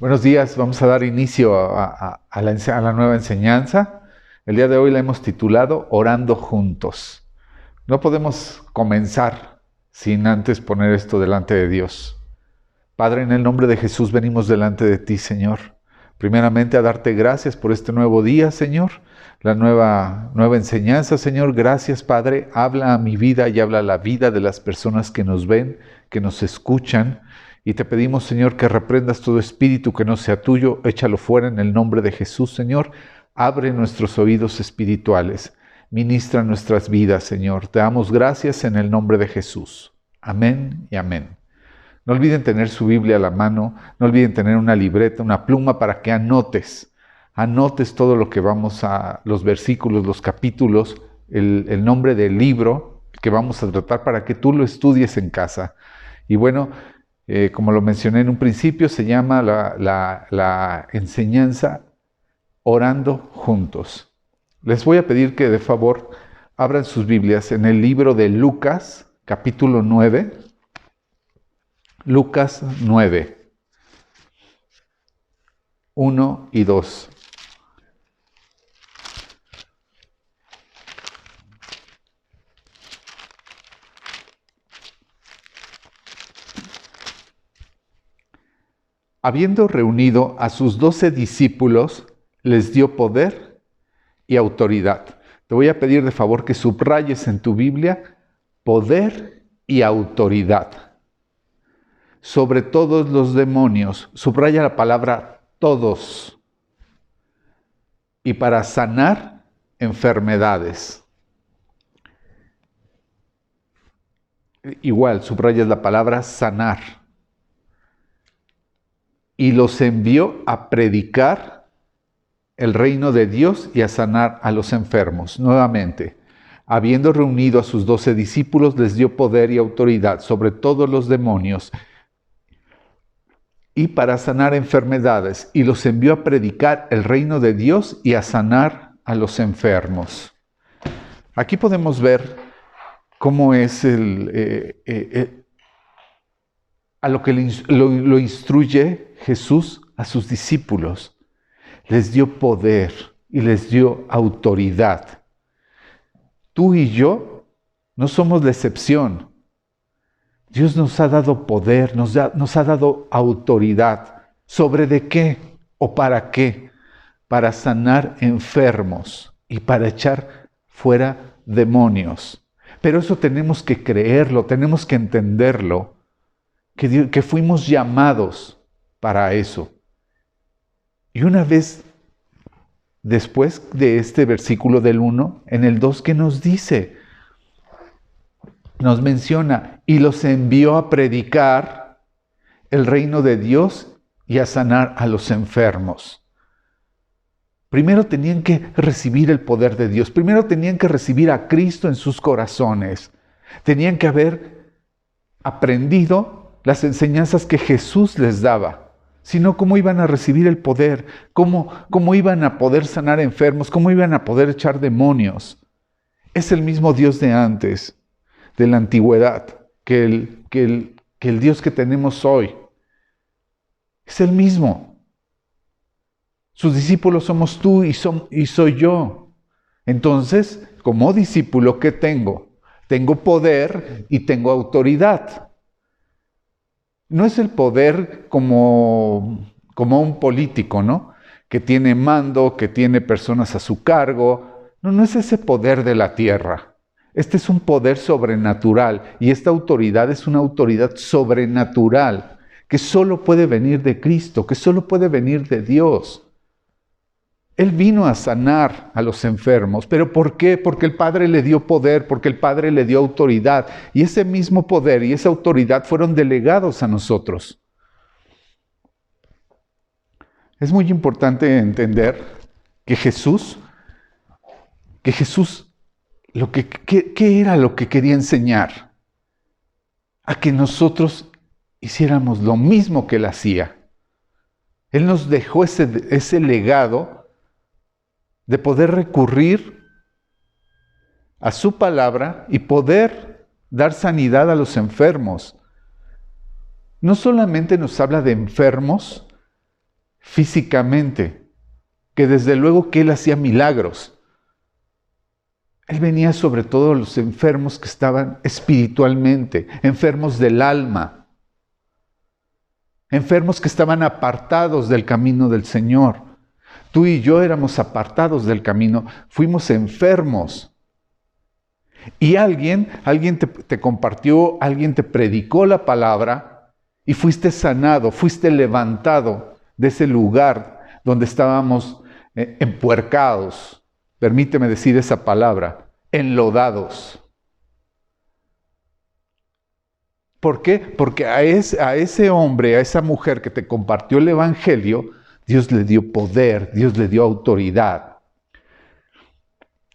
Buenos días, vamos a dar inicio a la nueva enseñanza. El día de hoy la hemos titulado Orando Juntos. No podemos comenzar sin antes poner esto delante de Dios. Padre, en el nombre de Jesús venimos delante de ti, Señor. Primeramente a darte gracias por este nuevo día, Señor. La nueva enseñanza, Señor. Gracias, Padre. Habla a mi vida y habla a la vida de las personas que nos ven, que nos escuchan. Y te pedimos, Señor, que reprendas todo espíritu que no sea tuyo, échalo fuera en el nombre de Jesús, Señor. Abre nuestros oídos espirituales, ministra nuestras vidas, Señor. Te damos gracias en el nombre de Jesús. Amén y amén. No olviden tener su Biblia a la mano, no olviden tener una libreta, una pluma para que anotes todo lo que vamos a, los versículos, los capítulos, el nombre del libro que vamos a tratar para que tú lo estudies en casa. Y bueno, como lo mencioné en un principio, se llama la enseñanza Orando Juntos. Les voy a pedir que de favor abran sus Biblias en el libro de Lucas, capítulo 9. Lucas 9, 1 y 2. Habiendo reunido a sus 12 discípulos, les dio poder y autoridad. Te voy a pedir de favor que subrayes en tu Biblia poder y autoridad sobre todos los demonios. Subraya la palabra todos. Y para sanar enfermedades. Igual, subrayas la palabra sanar. Y los envió a predicar el reino de Dios y a sanar a los enfermos. Nuevamente, habiendo reunido a sus 12 discípulos, les dio poder y autoridad sobre todos los demonios y para sanar enfermedades, y los envió a predicar el reino de Dios y a sanar a los enfermos. Aquí podemos ver cómo es a lo que lo instruye Jesús a sus discípulos. Les dio poder y les dio autoridad. Tú y yo no somos la excepción. Dios nos ha dado poder, nos ha dado autoridad. ¿Sobre de qué o para qué? Para sanar enfermos y para echar fuera demonios. Pero eso tenemos que creerlo, tenemos que entenderlo, que fuimos llamados para eso. Y una vez después de este versículo del 1, en el 2, ¿qué nos dice? Nos menciona, y los envió a predicar el reino de Dios y a sanar a los enfermos. Primero tenían que recibir el poder de Dios, primero tenían que recibir a Cristo en sus corazones, tenían que haber aprendido las enseñanzas que Jesús les daba. Si no, ¿cómo iban a recibir el poder? ¿Cómo iban a poder sanar enfermos? ¿Cómo iban a poder echar demonios? Es el mismo Dios de antes, de la antigüedad, que el Dios que tenemos hoy. Es el mismo. Sus discípulos somos tú y soy yo. Entonces, como discípulo, ¿qué tengo? Tengo poder y tengo autoridad. No es el poder como un político, ¿no? Que tiene mando, que tiene personas a su cargo. No es ese poder de la tierra. Este es un poder sobrenatural y esta autoridad es una autoridad sobrenatural que solo puede venir de Cristo, que solo puede venir de Dios. Él vino a sanar a los enfermos, ¿pero por qué? Porque el Padre le dio poder, porque el Padre le dio autoridad y ese mismo poder y esa autoridad fueron delegados a nosotros. Es muy importante entender que Jesús, ¿qué era lo que quería enseñar? A que nosotros hiciéramos lo mismo que Él hacía. Él nos dejó ese legado de poder recurrir a su palabra y poder dar sanidad a los enfermos. No solamente nos habla de enfermos físicamente, que desde luego que Él hacía milagros. Él venía sobre todo a los enfermos que estaban espiritualmente, enfermos del alma, enfermos que estaban apartados del camino del Señor. Tú y yo éramos apartados del camino, fuimos enfermos. Y alguien te compartió, alguien te predicó la palabra y fuiste sanado, fuiste levantado de ese lugar donde estábamos empuercados. Permíteme decir esa palabra, enlodados. ¿Por qué? Porque a ese hombre, a esa mujer que te compartió el Evangelio, Dios le dio poder, Dios le dio autoridad.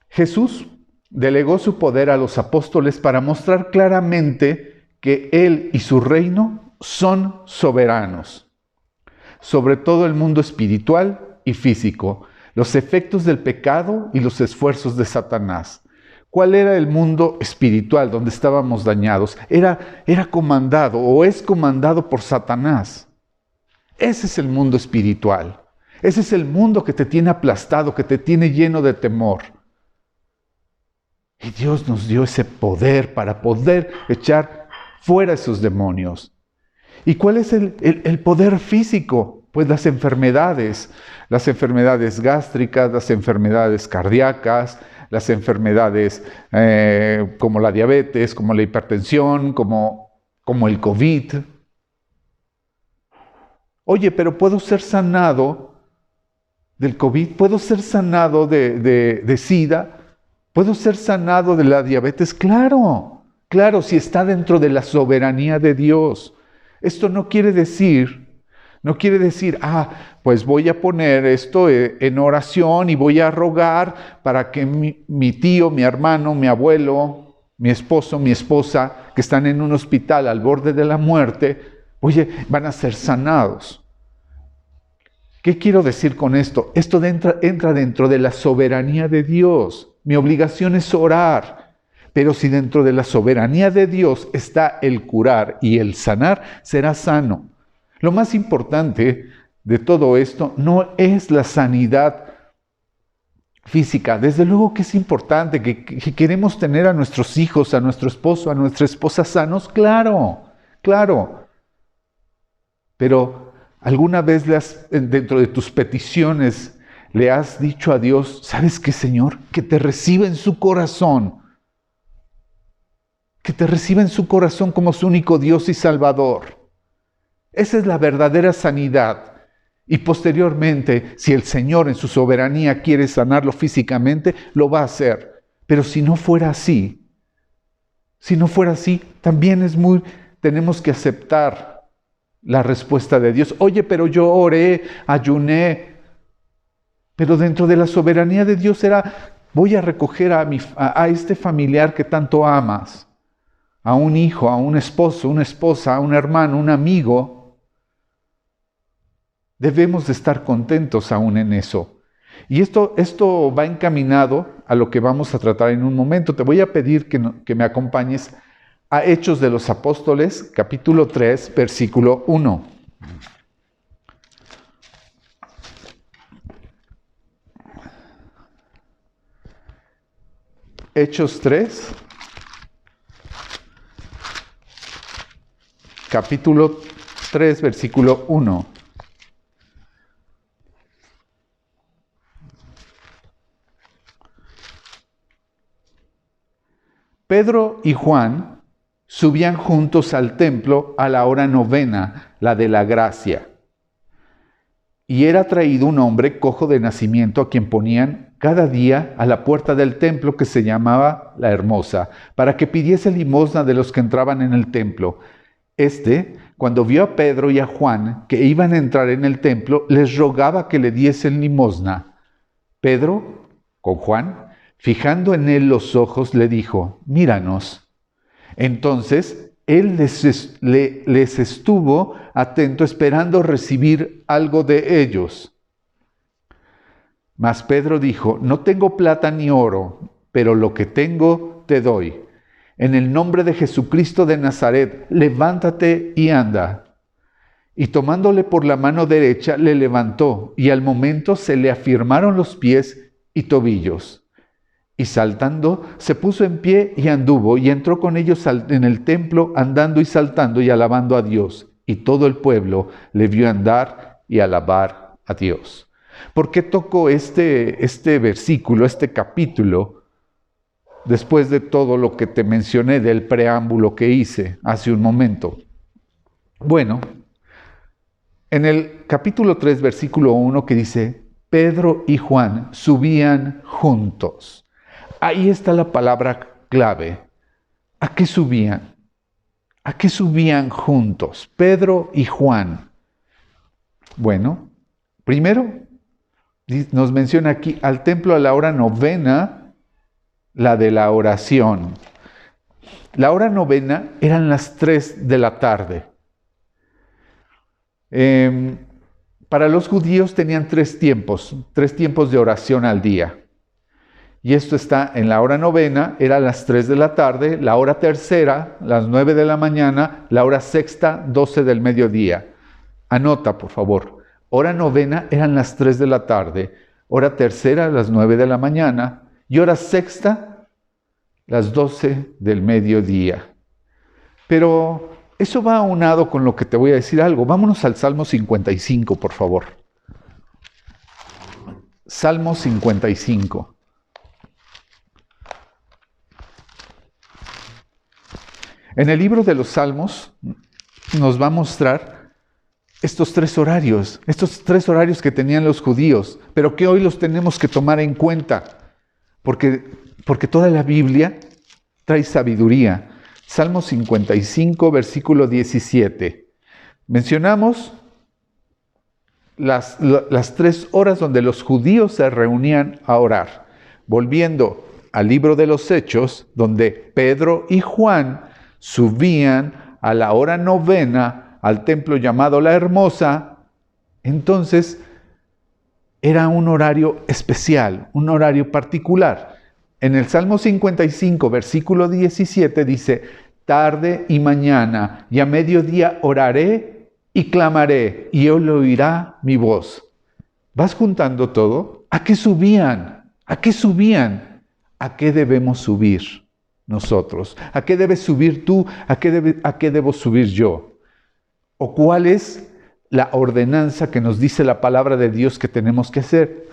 Jesús delegó su poder a los apóstoles para mostrar claramente que Él y su reino son soberanos sobre todo el mundo espiritual y físico, los efectos del pecado y los esfuerzos de Satanás. ¿Cuál era el mundo espiritual donde estábamos dañados? Era comandado o es comandado por Satanás. Ese es el mundo espiritual. Ese es el mundo que te tiene aplastado, que te tiene lleno de temor. Y Dios nos dio ese poder para poder echar fuera esos demonios. ¿Y cuál es el poder físico? Pues las enfermedades gástricas, las enfermedades cardíacas, las enfermedades como la diabetes, como la hipertensión, como el COVID. Oye, pero ¿puedo ser sanado del COVID? ¿Puedo ser sanado de SIDA? ¿Puedo ser sanado de la diabetes? Claro, si está dentro de la soberanía de Dios. Esto no quiere decir, pues voy a poner esto en oración y voy a rogar para que mi tío, mi hermano, mi abuelo, mi esposo, mi esposa, que están en un hospital al borde de la muerte, van a ser sanados. ¿Qué quiero decir con esto? Esto entra dentro de la soberanía de Dios. Mi obligación es orar. Pero si dentro de la soberanía de Dios está el curar y el sanar, será sano. Lo más importante de todo esto no es la sanidad física. Desde luego que es importante, que queremos tener a nuestros hijos, a nuestro esposo, a nuestra esposa sanos. Claro. Pero ¿alguna vez dentro de tus peticiones le has dicho a Dios, ¿sabes qué, Señor? Que te reciba en su corazón. Que te reciba en su corazón como su único Dios y Salvador. Esa es la verdadera sanidad. Y posteriormente, si el Señor en su soberanía quiere sanarlo físicamente, lo va a hacer. Pero si no fuera así, también tenemos que aceptar la respuesta de Dios. Oye, pero yo oré, ayuné, pero dentro de la soberanía de Dios voy a recoger a este familiar que tanto amas. A un hijo, a un esposo, una esposa, a un hermano, un amigo. Debemos de estar contentos aún en eso. Y esto va encaminado a lo que vamos a tratar en un momento. Te voy a pedir que me acompañes a Hechos de los Apóstoles, capítulo 3, versículo 1. Hechos 3, capítulo 3, versículo 1. Pedro y Juan subían juntos al templo a la hora novena, la de la gracia. Y era traído un hombre cojo de nacimiento a quien ponían cada día a la puerta del templo que se llamaba La Hermosa, para que pidiese limosna de los que entraban en el templo. Cuando vio a Pedro y a Juan que iban a entrar en el templo, les rogaba que le diesen limosna. Pedro, con Juan, fijando en él los ojos, le dijo, míranos. Entonces él les estuvo atento, esperando recibir algo de ellos. Mas Pedro dijo, no tengo plata ni oro, pero lo que tengo te doy. En el nombre de Jesucristo de Nazaret, levántate y anda. y tomándole por la mano derecha le levantó, y al momento se le afirmaron los pies y tobillos. Y saltando, se puso en pie y anduvo, y entró con ellos en el templo, andando y saltando y alabando a Dios. Y todo el pueblo le vio andar y alabar a Dios. ¿Por qué toco este versículo, este capítulo, después de todo lo que te mencioné del preámbulo que hice hace un momento? Bueno, en el capítulo 3, versículo 1, que dice, Pedro y Juan subían juntos. Ahí está la palabra clave. ¿A qué subían? ¿A qué subían juntos? Pedro y Juan. Bueno, primero nos menciona aquí al templo a la hora novena, la de la oración. La hora novena eran las 3 de la tarde. Para los judíos tenían 3 tiempos de oración al día. Y esto está en la hora novena, era las 3 de la tarde, la hora tercera, las 9 de la mañana, la hora sexta, 12 del mediodía. Anota, por favor. Hora novena eran las 3 de la tarde, hora tercera, las 9 de la mañana, y hora sexta, las 12 del mediodía. Pero eso va aunado con lo que te voy a decir algo. Vámonos al Salmo 55, por favor. Salmo 55. En el libro de los Salmos nos va a mostrar estos 3 horarios que tenían los judíos, pero que hoy los tenemos que tomar en cuenta, porque toda la Biblia trae sabiduría. Salmo 55, versículo 17. Mencionamos las 3 horas donde los judíos se reunían a orar. Volviendo al libro de los Hechos, donde Pedro y Juan subían a la hora novena al templo llamado La Hermosa, entonces era un horario especial, un horario particular. En el Salmo 55, versículo 17 dice, tarde y mañana y a mediodía oraré y clamaré, y él oirá mi voz. ¿Vas juntando todo? ¿A qué subían? ¿A qué subían? ¿A qué debemos subir nosotros? ¿A qué debes subir tú? ¿A qué debo subir yo? ¿O cuál es la ordenanza que nos dice la palabra de Dios que tenemos que hacer?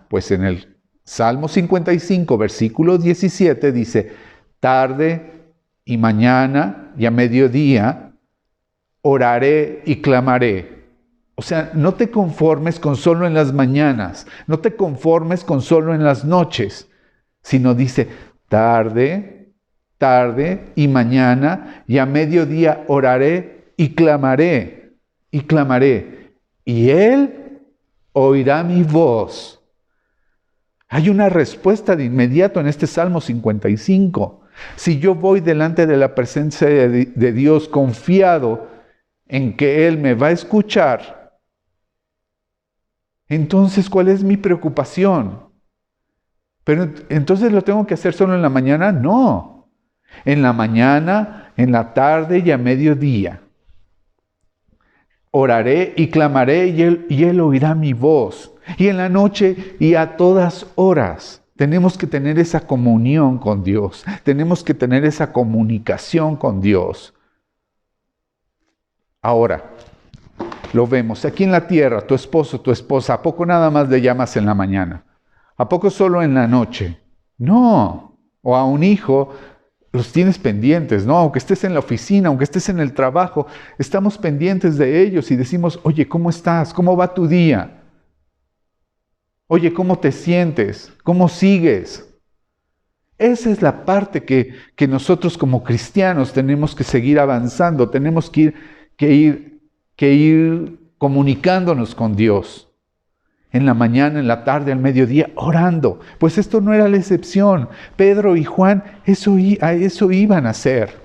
Pues en el Salmo 55, versículo 17 dice, tarde y mañana y a mediodía oraré y clamaré. O sea, no te conformes con solo en las mañanas, no te conformes con solo en las noches, sino dice, tarde y mañana y a mediodía oraré y clamaré, y Él oirá mi voz. Hay una respuesta de inmediato en este Salmo 55. Si yo voy delante de la presencia de Dios confiado en que Él me va a escuchar, entonces, ¿cuál es mi preocupación? Pero entonces, ¿lo tengo que hacer solo en la mañana? No. En la mañana, en la tarde y a mediodía. Oraré y clamaré y Él oirá mi voz. Y en la noche y a todas horas. Tenemos que tener esa comunión con Dios. Tenemos que tener esa comunicación con Dios. Ahora, lo vemos. Aquí en la tierra, tu esposo, tu esposa, ¿a poco nada más le llamas en la mañana? ¿A poco solo en la noche? No. O a un hijo los tienes pendientes, ¿no? Aunque estés en la oficina, aunque estés en el trabajo, estamos pendientes de ellos y decimos, oye, ¿cómo estás? ¿Cómo va tu día? Oye, ¿cómo te sientes? ¿Cómo sigues? Esa es la parte que nosotros como cristianos tenemos que seguir avanzando, tenemos que ir comunicándonos con Dios. En la mañana, en la tarde, al mediodía, orando. Pues esto no era la excepción. Pedro y Juan a eso iban a hacer.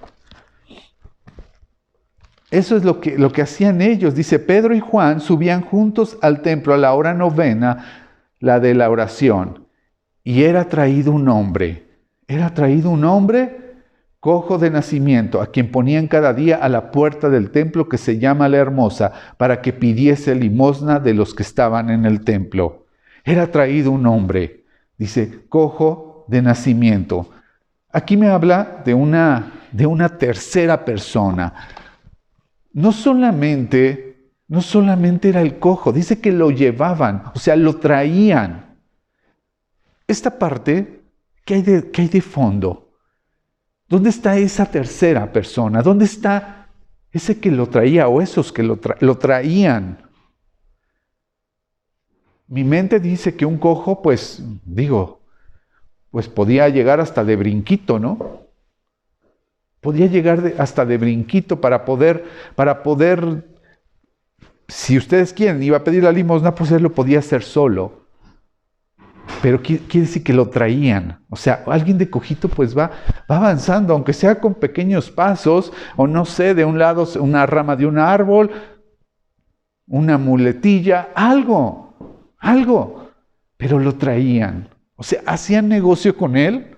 Eso es lo que hacían ellos. Dice, Pedro y Juan subían juntos al templo a la hora novena, la de la oración. Y era traído un hombre cojo de nacimiento, a quien ponían cada día a la puerta del templo que se llama La Hermosa, para que pidiese limosna de los que estaban en el templo. Era traído un hombre, dice, cojo de nacimiento. Aquí me habla de una tercera persona. No solamente era el cojo, dice que lo llevaban, o sea, lo traían. Esta parte, ¿qué hay de fondo? ¿Dónde está esa tercera persona? ¿Dónde está ese que lo traía o esos que lo traían? Mi mente dice que un cojo, pues podía llegar hasta de brinquito, ¿no? Podía llegar hasta de brinquito para poder, si ustedes quieren, iba a pedir la limosna, pues él lo podía hacer solo. Pero quiere decir que lo traían. O sea, alguien de cojito pues va avanzando, aunque sea con pequeños pasos, o no sé, de un lado una rama de un árbol, una muletilla, algo. Pero lo traían. O sea, hacían negocio con él.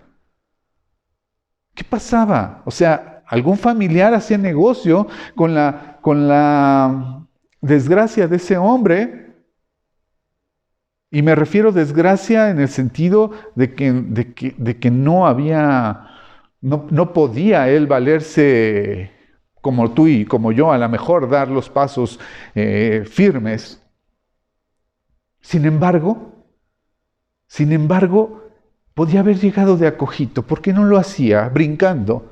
¿Qué pasaba? O sea, algún familiar hacía negocio con la desgracia de ese hombre. Y me refiero a desgracia en el sentido de que no podía él valerse como tú y como yo, a lo mejor dar los pasos firmes. Sin embargo, podía haber llegado de acojito. ¿Por qué no lo hacía brincando?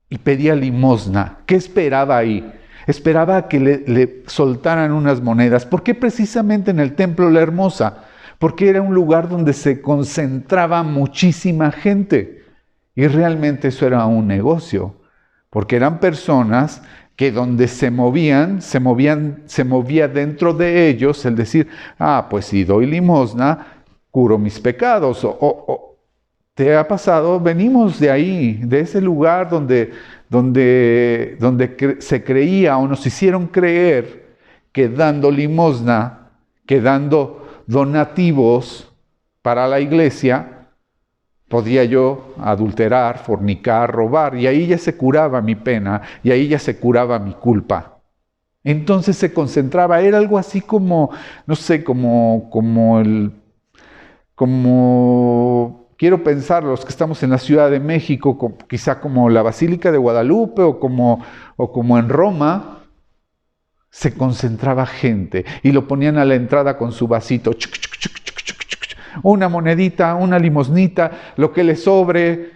Y pedía limosna. ¿Qué esperaba ahí? Esperaba que le soltaran unas monedas. ¿Por qué precisamente en el templo La Hermosa? Porque era un lugar donde se concentraba muchísima gente. Y realmente eso era un negocio. Porque eran personas que donde se movía dentro de ellos el decir, pues si doy limosna, curo mis pecados. ¿Te ha pasado? Venimos de ahí, de ese lugar donde se creía o nos hicieron creer que dando limosna, que dando donativos para la iglesia, podía yo adulterar, fornicar, robar, y ahí ya se curaba mi pena, y ahí ya se curaba mi culpa. Entonces se concentraba, era algo así como, no sé, como quiero pensar, los que estamos en la Ciudad de México, quizá como la Basílica de Guadalupe o como en Roma, se concentraba gente y lo ponían a la entrada con su vasito, una monedita, una limosnita, lo que le sobre,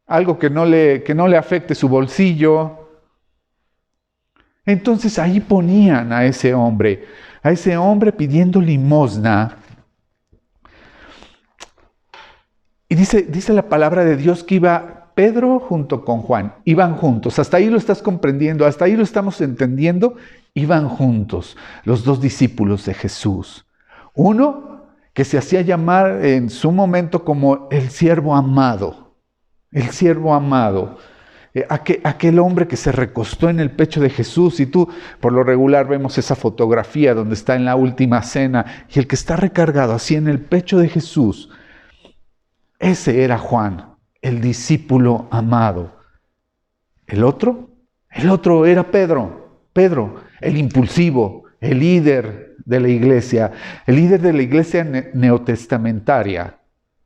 algo que no le afecte su bolsillo. Entonces ahí ponían a ese hombre pidiendo limosna. Y dice la palabra de Dios que iba Pedro junto con Juan. Iban juntos. Hasta ahí lo estás comprendiendo, hasta ahí lo estamos entendiendo. Iban juntos los dos discípulos de Jesús. Uno que se hacía llamar en su momento como el siervo amado. El siervo amado. Aquel hombre que se recostó en el pecho de Jesús. Y tú, por lo regular, vemos esa fotografía donde está en la última cena. Y el que está recargado así en el pecho de Jesús. Ese era Juan, el discípulo amado. El otro era Pedro, el impulsivo, el líder de la iglesia neotestamentaria,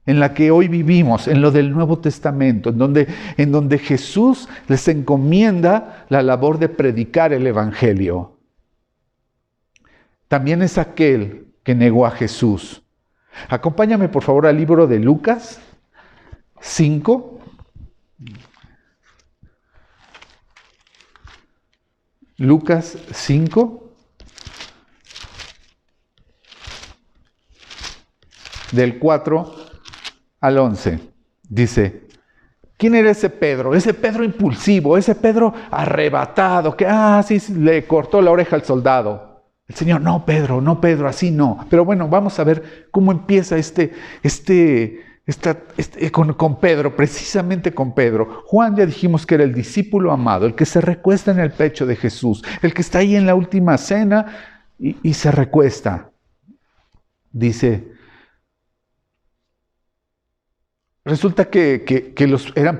en la que hoy vivimos, en lo del Nuevo Testamento, en donde Jesús les encomienda la labor de predicar el Evangelio. También es aquel que negó a Jesús. Acompáñame por favor al libro de Lucas 5. Lucas 5, del 4 al 11. Dice, ¿quién era ese Pedro? Ese Pedro impulsivo, ese Pedro arrebatado, que sí, le cortó la oreja al soldado. El Señor, no Pedro, así no. Pero bueno, vamos a ver cómo empieza con Pedro, precisamente con Pedro. Juan ya dijimos que era el discípulo amado, el que se recuesta en el pecho de Jesús, el que está ahí en la última cena y se recuesta. Dice, resulta que eran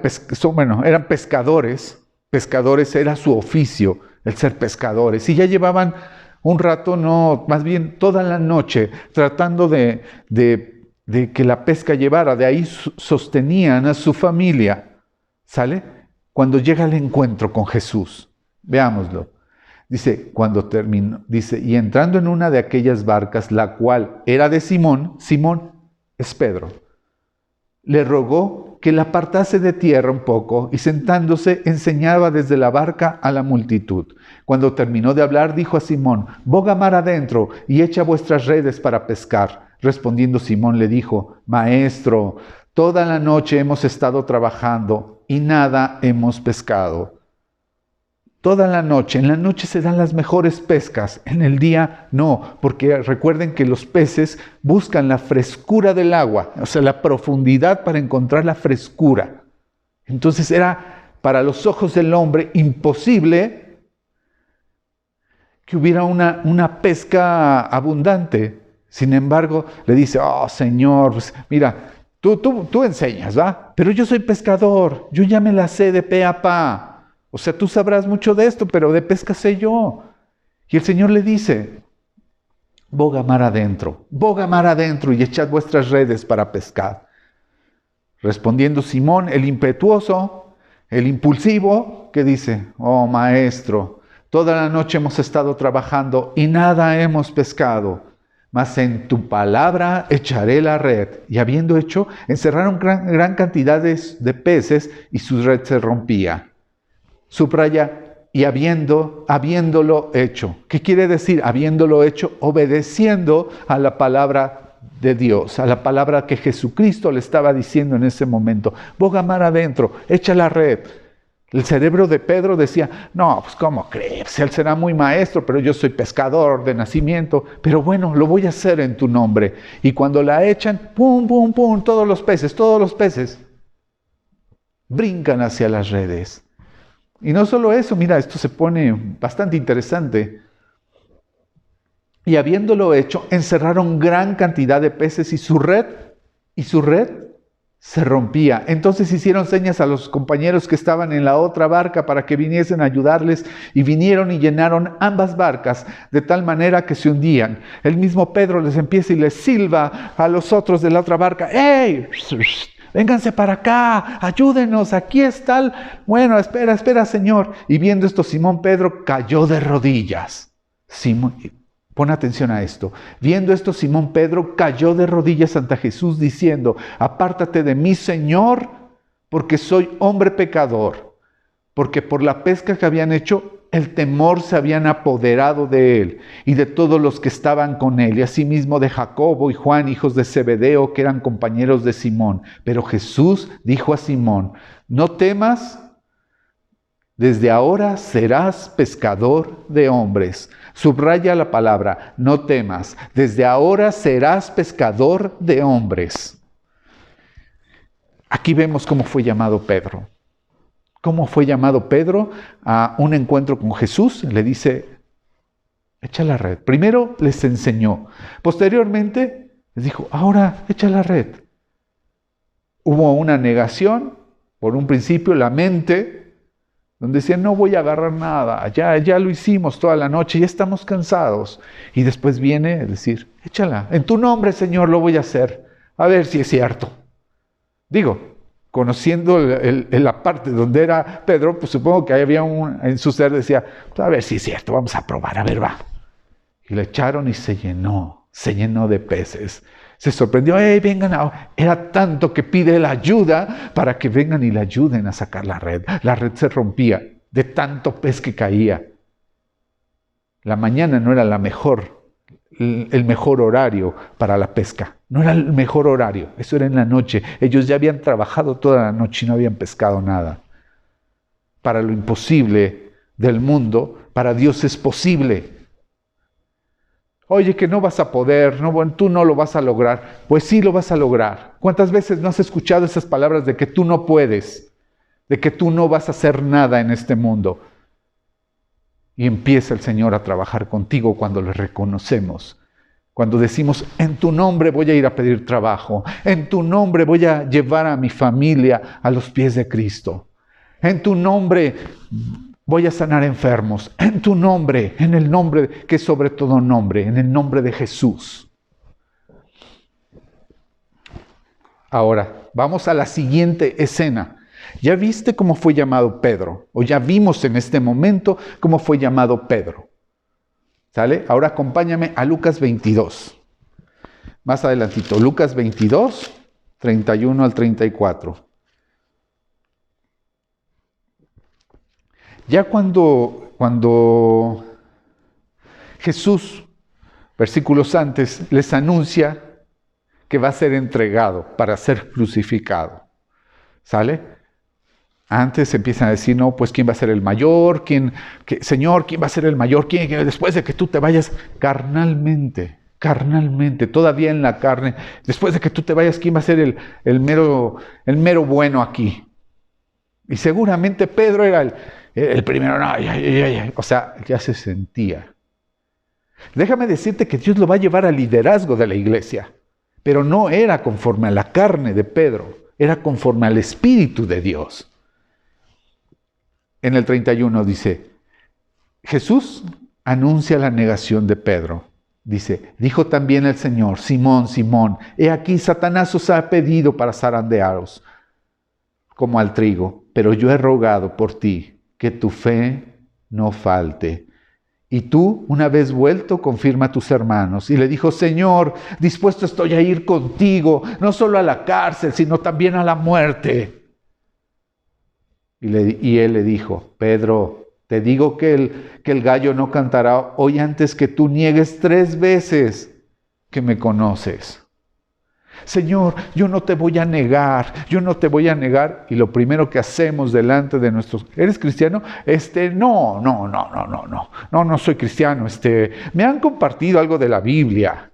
pescadores. Pescadores era su oficio, el ser pescadores. Y ya llevaban un rato, no, más bien toda la noche, tratando de que la pesca llevara. De ahí sostenían a su familia. ¿Sale? Cuando llega el encuentro con Jesús. Veámoslo. Dice, cuando terminó, dice, y entrando en una de aquellas barcas, la cual era de Simón, Simón es Pedro, le rogó que la apartase de tierra un poco, y sentándose enseñaba desde la barca a la multitud. Cuando terminó de hablar, dijo a Simón, boga mar adentro y echa vuestras redes para pescar. Respondiendo Simón le dijo, Maestro, toda la noche hemos estado trabajando y nada hemos pescado. Toda la noche, en la noche se dan las mejores pescas, en el día no, porque recuerden que los peces buscan la frescura del agua, o sea, la profundidad para encontrar la frescura. Entonces era para los ojos del hombre imposible que hubiera una pesca abundante. Sin embargo, le dice, oh Señor, pues, mira, tú enseñas, ¿va? Pero yo soy pescador, yo ya me la sé de pe a pa. O sea, tú sabrás mucho de esto, pero de pesca sé yo. Y el Señor le dice, boga mar adentro y echad vuestras redes para pescar. Respondiendo Simón, el impetuoso, el impulsivo, que dice, oh Maestro, toda la noche hemos estado trabajando y nada hemos pescado, mas en tu palabra echaré la red. Y habiendo hecho, encerraron gran cantidad de peces y su red se rompía. Subraya, y habiéndolo hecho. ¿Qué quiere decir habiéndolo hecho? Obedeciendo a la palabra de Dios, a la palabra que Jesucristo le estaba diciendo en ese momento. Boga mar adentro, echa la red. El cerebro de Pedro decía, no, pues ¿cómo crees? Él será muy maestro, pero yo soy pescador de nacimiento. Pero bueno, lo voy a hacer en tu nombre. Y cuando la echan, pum, pum, pum, todos los peces brincan hacia las redes. Y no solo eso, mira, esto se pone bastante interesante. Y habiéndolo hecho, encerraron gran cantidad de peces y su red se rompía. Entonces hicieron señas a los compañeros que estaban en la otra barca para que viniesen a ayudarles, y vinieron y llenaron ambas barcas de tal manera que se hundían. El mismo Pedro les empieza y les silba a los otros de la otra barca, ¡Ey! Vénganse para acá, ayúdenos, aquí está Bueno, espera, Señor. Y viendo esto, Simón Pedro cayó de rodillas. Pon atención a esto. Viendo esto, Simón Pedro cayó de rodillas ante Jesús, diciendo, apártate de mí, Señor, porque soy hombre pecador. Porque por la pesca que habían hecho, el temor se habían apoderado de él y de todos los que estaban con él, y asimismo de Jacobo y Juan, hijos de Zebedeo, que eran compañeros de Simón. Pero Jesús dijo a Simón, no temas, desde ahora serás pescador de hombres. Subraya la palabra, no temas, desde ahora serás pescador de hombres. Aquí vemos cómo fue llamado Pedro. ¿Cómo fue llamado Pedro a un encuentro con Jesús? Le dice, echa la red. Primero les enseñó. Posteriormente les dijo, ahora echa la red. Hubo una negación, por un principio la mente, donde decían, no voy a agarrar nada, ya lo hicimos toda la noche, ya estamos cansados. Y después viene a decir, échala, en tu nombre, Señor, lo voy a hacer. A ver si es cierto. Digo, conociendo la parte donde era Pedro, pues supongo que había en su ser decía, pues a ver si es cierto, vamos a probar, a ver, va. Y le echaron y se llenó de peces. Se sorprendió, vengan, era tanto que pide la ayuda para que vengan y le ayuden a sacar la red. La red se rompía de tanto pez que caía. La mañana no era el mejor horario para la pesca. No era el mejor horario, eso era en la noche. Ellos ya habían trabajado toda la noche y no habían pescado nada. Para lo imposible del mundo, para Dios es posible. Oye, que no vas a poder, tú no lo vas a lograr. Pues sí lo vas a lograr. ¿Cuántas veces no has escuchado esas palabras de que tú no puedes? De que tú no vas a hacer nada en este mundo. Y empieza el Señor a trabajar contigo cuando le reconocemos Cuando decimos, en tu nombre voy a ir a pedir trabajo, en tu nombre voy a llevar a mi familia a los pies de Cristo, en tu nombre voy a sanar enfermos, en tu nombre, en el nombre que es sobre todo nombre, en el nombre de Jesús. Ahora, vamos a la siguiente escena. ¿Ya viste cómo fue llamado Pedro? O ya vimos en este momento cómo fue llamado Pedro. ¿Sale? Ahora acompáñame a Lucas 22. Más adelantito, Lucas 22, 31 al 34. Ya cuando Jesús, versículos antes, les anuncia que va a ser entregado para ser crucificado. ¿Sale? Antes empiezan a decir, no, pues ¿quién va a ser el mayor? Señor, ¿quién va a ser el mayor? ¿Quién después de que tú te vayas carnalmente, todavía en la carne, después de que tú te vayas, ¿quién va a ser el mero bueno aquí? Y seguramente Pedro era el primero, no, o sea, ya se sentía. Déjame decirte que Dios lo va a llevar al liderazgo de la iglesia, pero no era conforme a la carne de Pedro, era conforme al Espíritu de Dios. En el 31 dice, Jesús anuncia la negación de Pedro. Dice, dijo también el Señor, Simón, Simón, he aquí Satanás os ha pedido para zarandearos como al trigo, pero yo he rogado por ti que tu fe no falte. Y tú, una vez vuelto, confirma a tus hermanos. Y le dijo, Señor, dispuesto estoy a ir contigo, no solo a la cárcel, sino también a la muerte. Y él le dijo, Pedro, te digo que el gallo no cantará hoy antes que tú niegues 3 veces que me conoces. Señor, yo no te voy a negar. Y lo primero que hacemos delante de nuestros... ¿Eres cristiano? No soy cristiano. Me han compartido algo de la Biblia.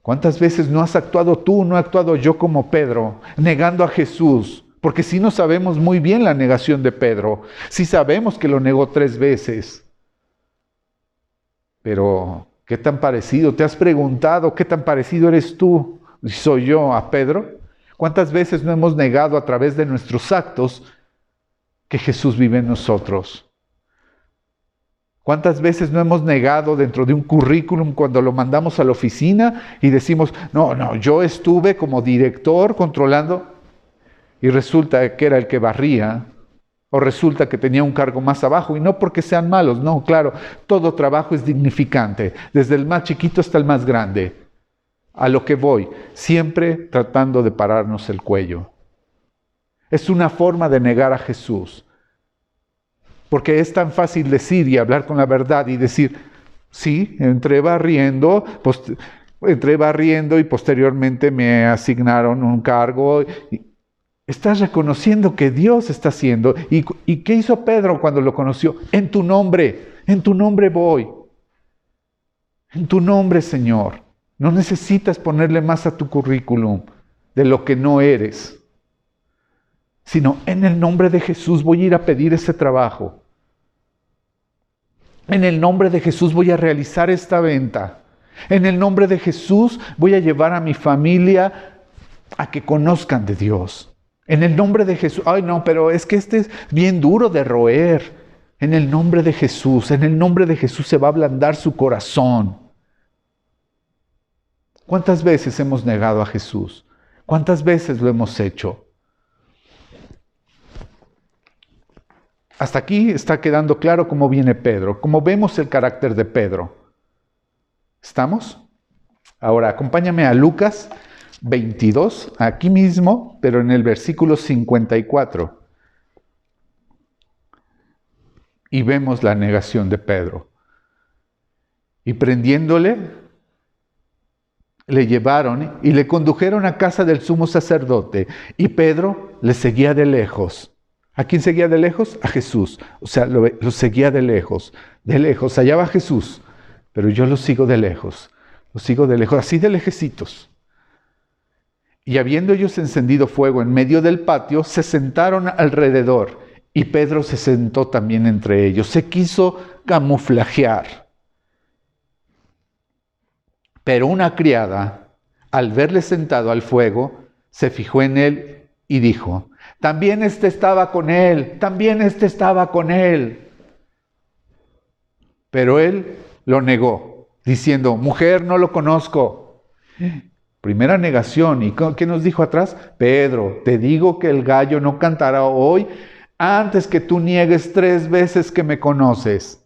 ¿Cuántas veces no has actuado tú, no he actuado yo como Pedro, negando a Jesús? Porque sí no sabemos muy bien la negación de Pedro. Sí sabemos que lo negó 3 veces. Pero, ¿qué tan parecido? ¿Te has preguntado qué tan parecido eres tú? ¿Soy yo a Pedro? ¿Cuántas veces no hemos negado a través de nuestros actos que Jesús vive en nosotros? ¿Cuántas veces no hemos negado dentro de un currículum cuando lo mandamos a la oficina y decimos, no, yo estuve como director controlando... Y resulta que era el que barría, o resulta que tenía un cargo más abajo, y no porque sean malos, no, claro, todo trabajo es dignificante, desde el más chiquito hasta el más grande. A lo que voy, siempre tratando de pararnos el cuello. Es una forma de negar a Jesús, porque es tan fácil decir y hablar con la verdad y decir, sí, entré barriendo y posteriormente me asignaron un cargo. Estás reconociendo que Dios está haciendo. ¿Y qué hizo Pedro cuando lo conoció? En tu nombre voy. En tu nombre, Señor. No necesitas ponerle más a tu currículum de lo que no eres. Sino en el nombre de Jesús voy a ir a pedir ese trabajo. En el nombre de Jesús voy a realizar esta venta. En el nombre de Jesús voy a llevar a mi familia a que conozcan de Dios. En el nombre de Jesús, ay no, pero es que es bien duro de roer. En el nombre de Jesús se va a ablandar su corazón. ¿Cuántas veces hemos negado a Jesús? ¿Cuántas veces lo hemos hecho? Hasta aquí está quedando claro cómo viene Pedro, cómo vemos el carácter de Pedro. ¿Estamos? Ahora, acompáñame a Lucas 22, aquí mismo, pero en el versículo 54. Y vemos la negación de Pedro. Y prendiéndole, le llevaron y le condujeron a casa del sumo sacerdote. Y Pedro le seguía de lejos. ¿A quién seguía de lejos? A Jesús. O sea, lo seguía de lejos. De lejos, allá va Jesús. Pero yo lo sigo de lejos. Así de lejecitos. Y habiendo ellos encendido fuego en medio del patio, se sentaron alrededor. Y Pedro se sentó también entre ellos. Se quiso camuflajear. Pero una criada, al verle sentado al fuego, se fijó en él y dijo: también éste estaba con él, también éste estaba con él. Pero él lo negó, diciendo: mujer, no lo conozco. Primera negación. ¿Y qué nos dijo atrás? Pedro, te digo que el gallo no cantará hoy antes que tú niegues 3 veces que me conoces.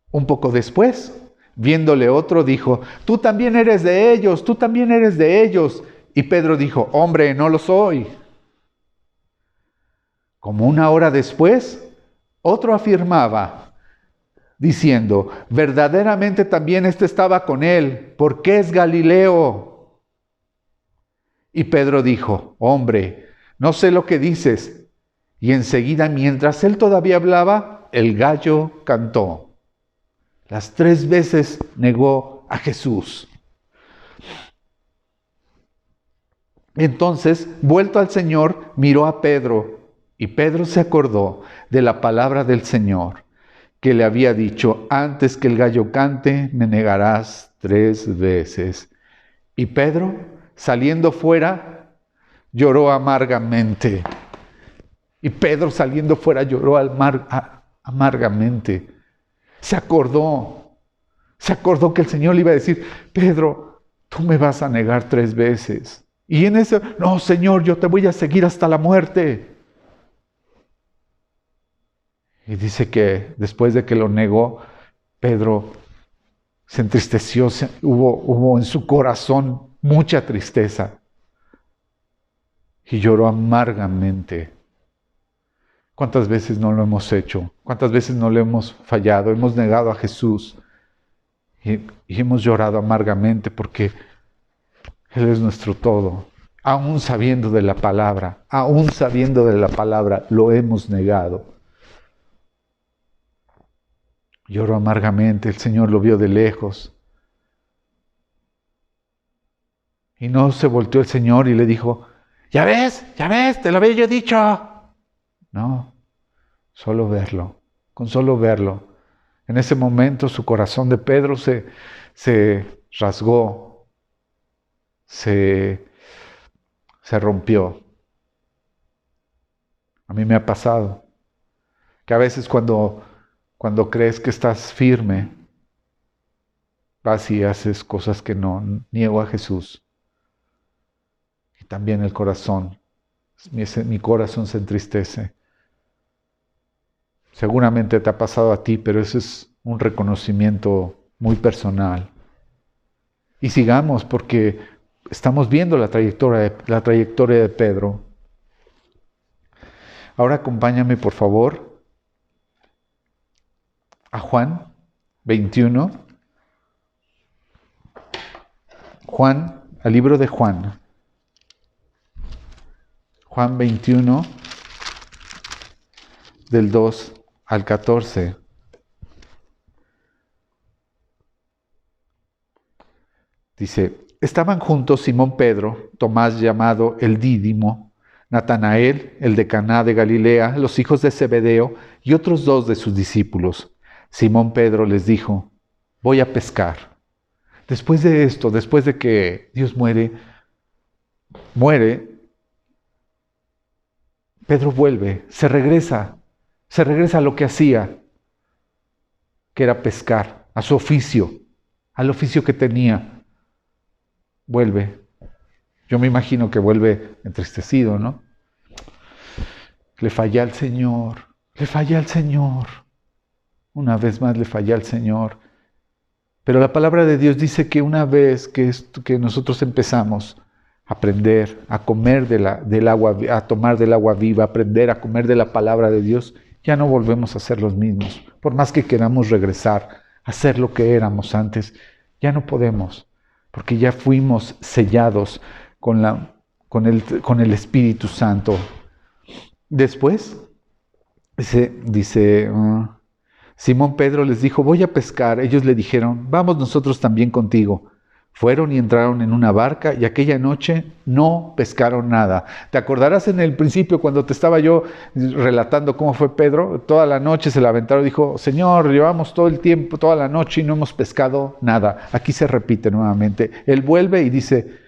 Un poco después, viéndole otro, dijo: tú también eres de ellos, tú también eres de ellos. Y Pedro dijo: hombre, no lo soy. Como 1 hora después, otro afirmaba, diciendo: verdaderamente también este estaba con él, porque es Galileo. Y Pedro dijo: hombre, no sé lo que dices. Y enseguida, mientras él todavía hablaba, el gallo cantó. Las 3 veces negó a Jesús. Entonces, vuelto al Señor, miró a Pedro, y Pedro se acordó de la palabra del Señor, que le había dicho: antes que el gallo cante, me negarás 3 veces. Y Pedro, saliendo fuera, lloró amargamente. Y Pedro, saliendo fuera, lloró amargamente. Se acordó que el Señor le iba a decir: Pedro, tú me vas a negar 3 veces. Y en eso: no, Señor, yo te voy a seguir hasta la muerte. Y dice que después de que lo negó, Pedro se entristeció, hubo en su corazón mucha tristeza. Y lloró amargamente. ¿Cuántas veces no lo hemos hecho? ¿Cuántas veces no le hemos fallado? Hemos negado a Jesús y hemos llorado amargamente porque Él es nuestro todo. Aún sabiendo de la palabra, lo hemos negado. Lloró amargamente, el Señor lo vio de lejos. Y no se volteó el Señor y le dijo: ya ves, te lo había yo dicho. No, solo verlo, con solo verlo. En ese momento su corazón de Pedro se rasgó, se rompió. A mí me ha pasado que a veces cuando crees que estás firme, vas y haces cosas que no. Niego a Jesús. Y también el corazón, mi corazón se entristece. Seguramente te ha pasado a ti, pero eso es un reconocimiento muy personal. Y sigamos, porque estamos viendo la trayectoria de Pedro. Ahora acompáñame, por favor, a Juan 21. Al libro de Juan. Juan 21, del 2 al 14. Dice: estaban juntos Simón Pedro, Tomás llamado el Dídimo, Natanael, el de Caná de Galilea, los hijos de Zebedeo y otros 2 de sus discípulos. Simón Pedro les dijo: voy a pescar. Después de esto, después de que Dios muere, Pedro vuelve, se regresa a lo que hacía, que era pescar, a su oficio, al oficio que tenía. Vuelve. Yo me imagino que vuelve entristecido, ¿no? Le fallé al Señor. Una vez más le fallé al Señor. Pero la palabra de Dios dice que una vez que nosotros empezamos a aprender, a comer del agua, a tomar del agua viva, aprender a comer de la palabra de Dios, ya no volvemos a ser los mismos. Por más que queramos regresar a ser lo que éramos antes, ya no podemos, porque ya fuimos sellados con el Espíritu Santo. Después, dice Simón Pedro les dijo: voy a pescar. Ellos le dijeron: vamos nosotros también contigo. Fueron y entraron en una barca y aquella noche no pescaron nada. ¿Te acordarás en el principio cuando te estaba yo relatando cómo fue Pedro? Toda la noche se la aventaron y dijo, Señor, llevamos todo el tiempo, toda la noche y no hemos pescado nada. Aquí se repite nuevamente. Él vuelve y dice,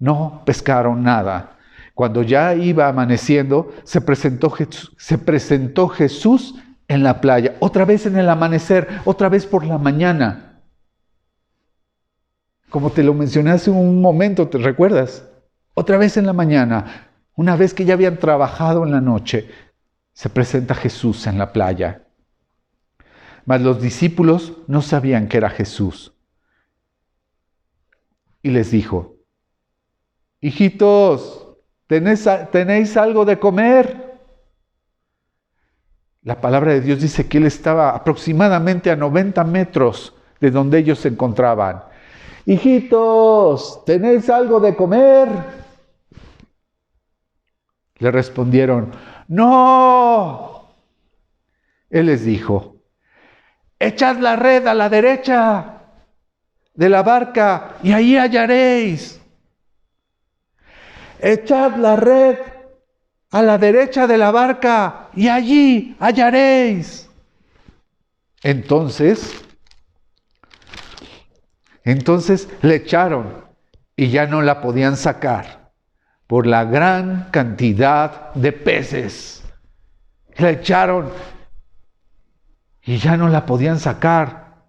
no pescaron nada. Cuando ya iba amaneciendo, se presentó Jesús en la playa, otra vez en el amanecer, otra vez por la mañana. Como te lo mencioné hace un momento, ¿te recuerdas? Otra vez en la mañana, una vez que ya habían trabajado en la noche, se presenta Jesús en la playa. Mas los discípulos no sabían que era Jesús. Y les dijo, hijitos, ¿tenéis algo de comer? La palabra de Dios dice que él estaba aproximadamente a 90 metros de donde ellos se encontraban. Hijitos, ¿tenéis algo de comer? Le respondieron, no. Él les dijo, echad la red a la derecha de la barca y ahí hallaréis. Echad la red a la derecha de la barca y allí hallaréis. Entonces le echaron y ya no la podían sacar por la gran cantidad de peces. La echaron y ya no la podían sacar.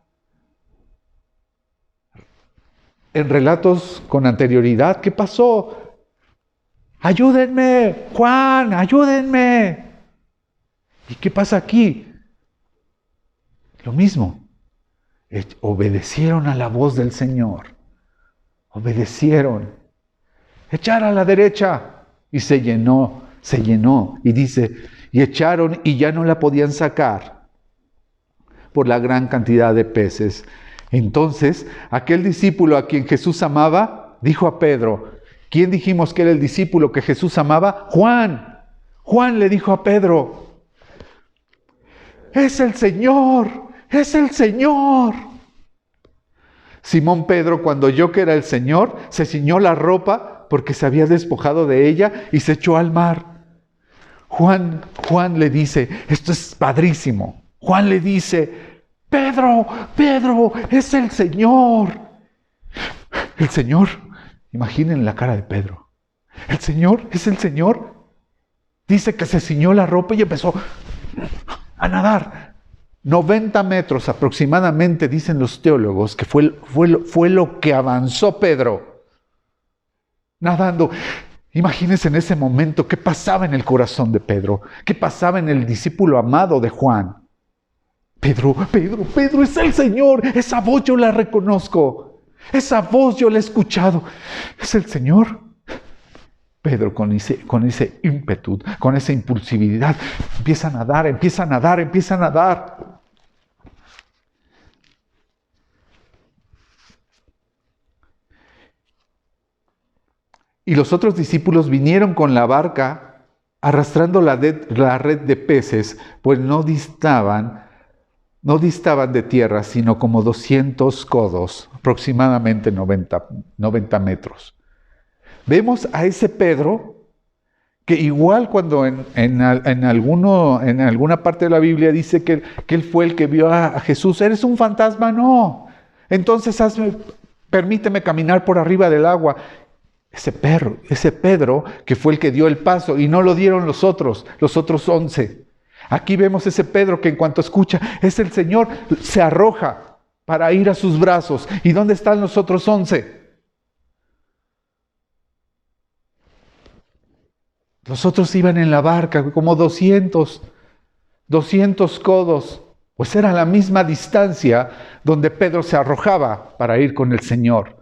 En relatos con anterioridad, ¿qué pasó? Ayúdenme, Juan, ayúdenme. ¿Y qué pasa aquí? Lo mismo. Obedecieron a la voz del Señor. Obedecieron. Echar a la derecha. Y se llenó. Y dice, y echaron y ya no la podían sacar por la gran cantidad de peces. Entonces, aquel discípulo a quien Jesús amaba, dijo a Pedro, ¿quién dijimos que era el discípulo que Jesús amaba? Juan. Juan le dijo a Pedro, es el Señor. ¡Es el Señor! Simón Pedro, cuando oyó que era el Señor, se ciñó la ropa porque se había despojado de ella y se echó al mar. Juan le dice, esto es padrísimo. Juan le dice, Pedro, es el Señor. El Señor, imaginen la cara de Pedro. El Señor, es el Señor. Dice que se ciñó la ropa y empezó a nadar. 90 metros aproximadamente, dicen los teólogos, que fue lo que avanzó Pedro, nadando. Imagínense en ese momento qué pasaba en el corazón de Pedro, qué pasaba en el discípulo amado de Juan. Pedro, es el Señor, esa voz yo la reconozco, esa voz yo la he escuchado, es el Señor. Pedro con ese ímpetu, con esa impulsividad, empieza a nadar. Y los otros discípulos vinieron con la barca arrastrando la red de peces, pues no distaban de tierra, sino como 200 codos, aproximadamente 90 metros. Vemos a ese Pedro que igual cuando en alguna parte de la Biblia dice que él fue el que vio a Jesús, ¿eres un fantasma? No. Entonces permíteme caminar por arriba del agua. Ese Pedro que fue el que dio el paso y no lo dieron los otros 11. Aquí vemos ese Pedro que en cuanto escucha, es el Señor, se arroja para ir a sus brazos. ¿Y dónde están los otros 11? Los otros iban en la barca como 200 codos. Pues era la misma distancia donde Pedro se arrojaba para ir con el Señor.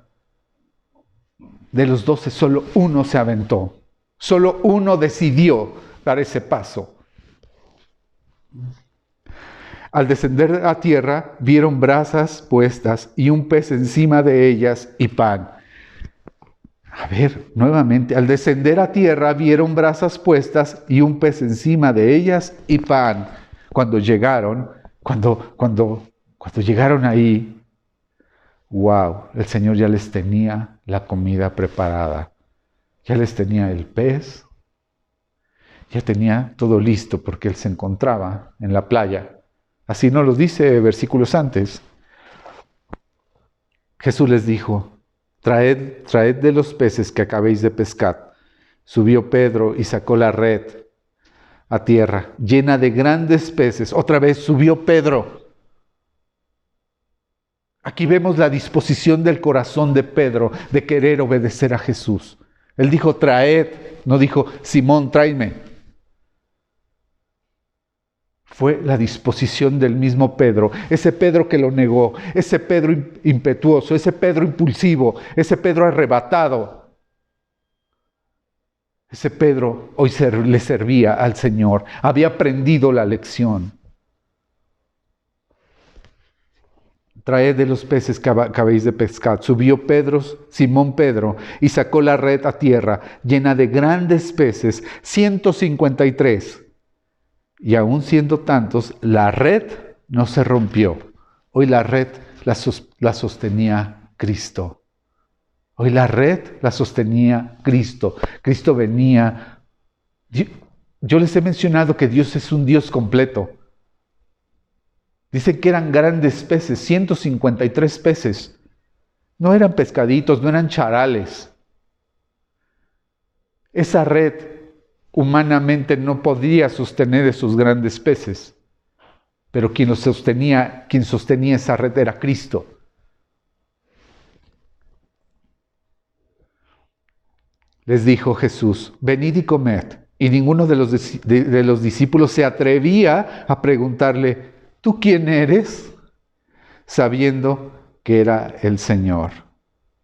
De los 12, solo uno se aventó. Solo uno decidió dar ese paso. Al descender a tierra, vieron brasas puestas y un pez encima de ellas y pan. A ver, nuevamente, al descender a tierra, vieron brasas puestas y un pez encima de ellas y pan. Cuando llegaron ahí, wow, el Señor ya les tenía la comida preparada. Ya les tenía el pez, ya tenía todo listo porque Él se encontraba en la playa. Así nos lo dice versículos antes. Jesús les dijo, traed de los peces que acabéis de pescar. Subió Pedro y sacó la red a tierra, llena de grandes peces. Otra vez subió Pedro. Aquí vemos la disposición del corazón de Pedro de querer obedecer a Jesús. Él dijo, traed, no dijo, Simón, tráeme. Fue la disposición del mismo Pedro, ese Pedro que lo negó, ese Pedro impetuoso, ese Pedro impulsivo, ese Pedro arrebatado. Ese Pedro hoy le servía al Señor, había aprendido la lección. Traed de los peces que acabéis de pescar. Subió Simón Pedro, y sacó la red a tierra, llena de grandes peces, 153. Y aún siendo tantos, la red no se rompió. Hoy la red la sostenía Cristo. Hoy la red la sostenía Cristo. Cristo venía. Yo les he mencionado que Dios es un Dios completo. Dicen que eran grandes peces, 153 peces. No eran pescaditos, no eran charales. Esa red humanamente no podía sostener esos grandes peces. Pero quien sostenía esa red era Cristo. Les dijo Jesús, venid y comed. Y ninguno de los discípulos se atrevía a preguntarle, ¿tú quién eres? Sabiendo que era el Señor.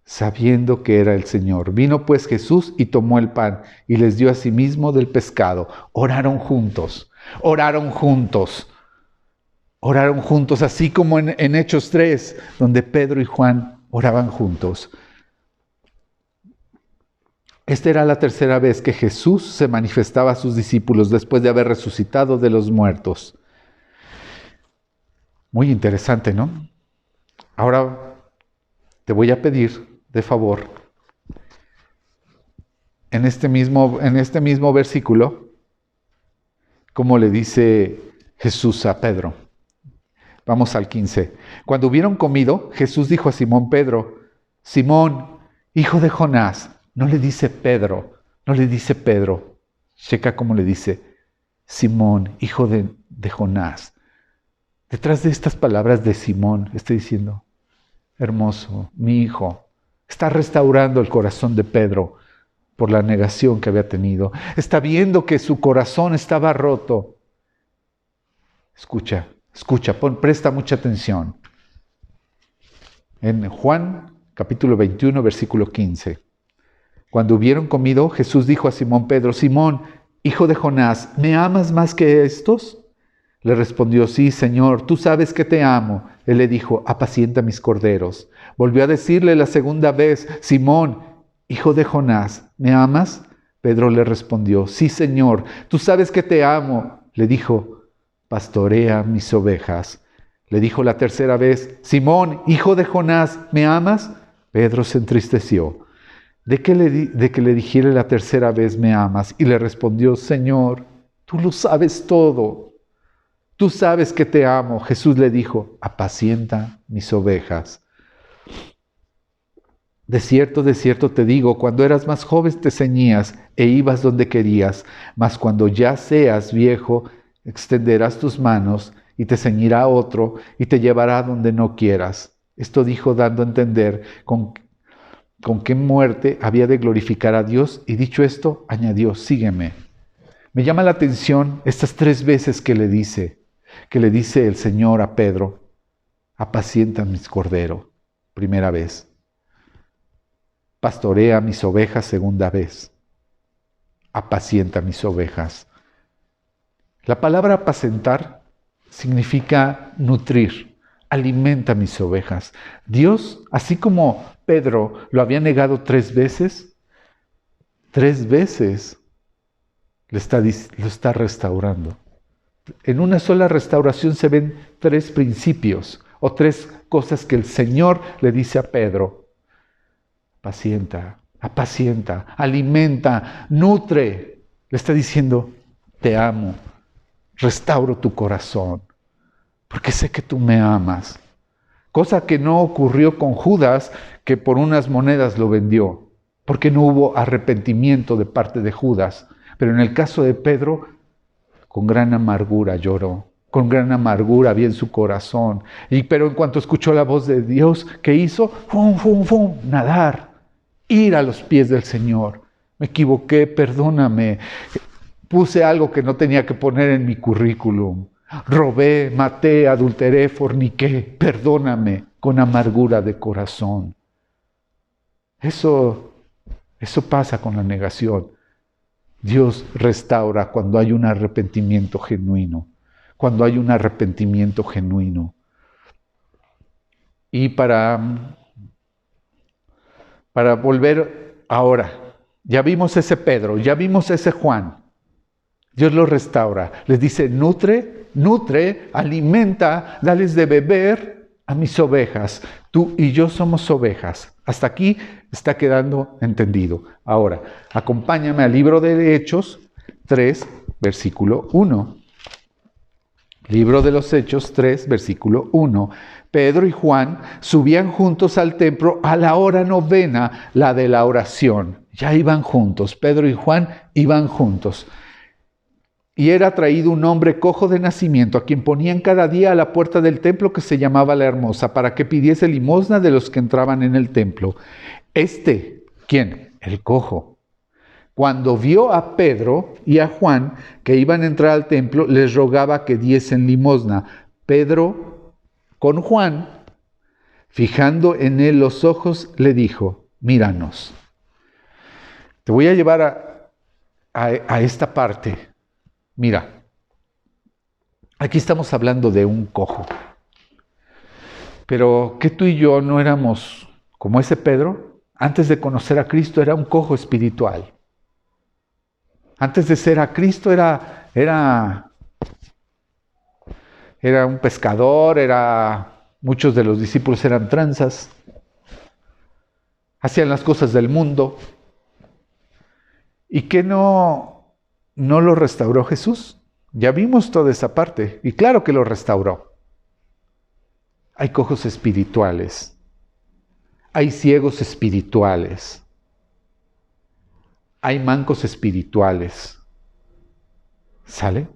Sabiendo que era el Señor. Vino pues Jesús y tomó el pan y les dio a sí mismo del pescado. Oraron juntos. Oraron juntos. Oraron juntos, así como en Hechos 3, donde Pedro y Juan oraban juntos. Esta era la tercera vez que Jesús se manifestaba a sus discípulos después de haber resucitado de los muertos. Muy interesante, ¿no? Ahora te voy a pedir, de favor, en este mismo versículo, como le dice Jesús a Pedro. Vamos al 15. Cuando hubieron comido, Jesús dijo a Simón Pedro, Simón, hijo de Jonás. No le dice Pedro, Checa cómo le dice, Simón, hijo de Jonás. Detrás de estas palabras de Simón, está diciendo, hermoso, mi hijo. Está restaurando el corazón de Pedro por la negación que había tenido. Está viendo que su corazón estaba roto. Escucha, presta mucha atención. En Juan, capítulo 21, versículo 15. Cuando hubieron comido, Jesús dijo a Simón Pedro, Simón, hijo de Jonás, ¿me amas más que estos? Le respondió, sí, Señor, tú sabes que te amo. Él le dijo, apacienta mis corderos. Volvió a decirle la segunda vez, Simón, hijo de Jonás, ¿me amas? Pedro le respondió, sí, Señor, tú sabes que te amo. Le dijo, pastorea mis ovejas. Le dijo la tercera vez, Simón, hijo de Jonás, ¿me amas? Pedro se entristeció de que le dijera la tercera vez, ¿me amas? Y le respondió, Señor, tú lo sabes todo. Tú sabes que te amo. Jesús le dijo, apacienta mis ovejas. De cierto te digo, cuando eras más joven te ceñías e ibas donde querías, mas cuando ya seas viejo, extenderás tus manos y te ceñirá otro y te llevará donde no quieras. Esto dijo dando a entender con qué muerte había de glorificar a Dios, y dicho esto, añadió, sígueme. Me llama la atención estas 3 veces que le dice el Señor a Pedro, apacienta mis corderos, primera vez. Pastorea mis ovejas, segunda vez. Apacienta mis ovejas. La palabra apacentar significa nutrir, alimenta mis ovejas. Dios, así como Pedro lo había negado 3 veces, 3 veces lo está restaurando. En una sola restauración se ven 3 principios. o 3 cosas que el Señor le dice a Pedro. Apacienta, alimenta, nutre. Le está diciendo, te amo, restauro tu corazón, porque sé que tú me amas. Cosa que no ocurrió con Judas, que por unas monedas lo vendió, porque no hubo arrepentimiento de parte de Judas. Pero en el caso de Pedro, con gran amargura lloró, con gran amargura había en su corazón. Pero en cuanto escuchó la voz de Dios, ¿qué hizo? Nadar, ir a los pies del Señor. Me equivoqué, perdóname. Puse algo que no tenía que poner en mi currículum. Robé, maté, adulteré, forniqué. Perdóname, con amargura de corazón. Eso pasa con la negación. Dios restaura cuando hay un arrepentimiento genuino. Cuando hay un arrepentimiento genuino. Y para volver ahora, ya vimos ese Pedro, ya vimos ese Juan. Dios los restaura. Les dice, nutre, alimenta, dales de beber a mis ovejas. Tú y yo somos ovejas. Hasta aquí está quedando entendido. Ahora, acompáñame al libro de Hechos 3, versículo 1. Libro de los Hechos 3, versículo 1. Pedro y Juan subían juntos al templo a la hora 9, la de la oración. Ya iban juntos, Pedro y Juan iban juntos. Y era traído un hombre cojo de nacimiento, a quien ponían cada día a la puerta del templo, que se llamaba La Hermosa, para que pidiese limosna de los que entraban en el templo. ¿Quién? El cojo. Cuando vio a Pedro y a Juan que iban a entrar al templo, les rogaba que diesen limosna. Pedro, con Juan, fijando en él los ojos, le dijo, míranos. Te voy a llevar a esta parte. Mira, aquí estamos hablando de un cojo. Pero ¿qué tú y yo no éramos como ese Pedro? Antes de conocer a Cristo era un cojo espiritual. Antes de ser a Cristo era un pescador, muchos de los discípulos eran tranzas, hacían las cosas del mundo. ¿Y qué no lo restauró Jesús? Ya vimos toda esa parte, y claro que lo restauró. Hay cojos espirituales, hay ciegos espirituales, hay mancos espirituales. ¿Sale?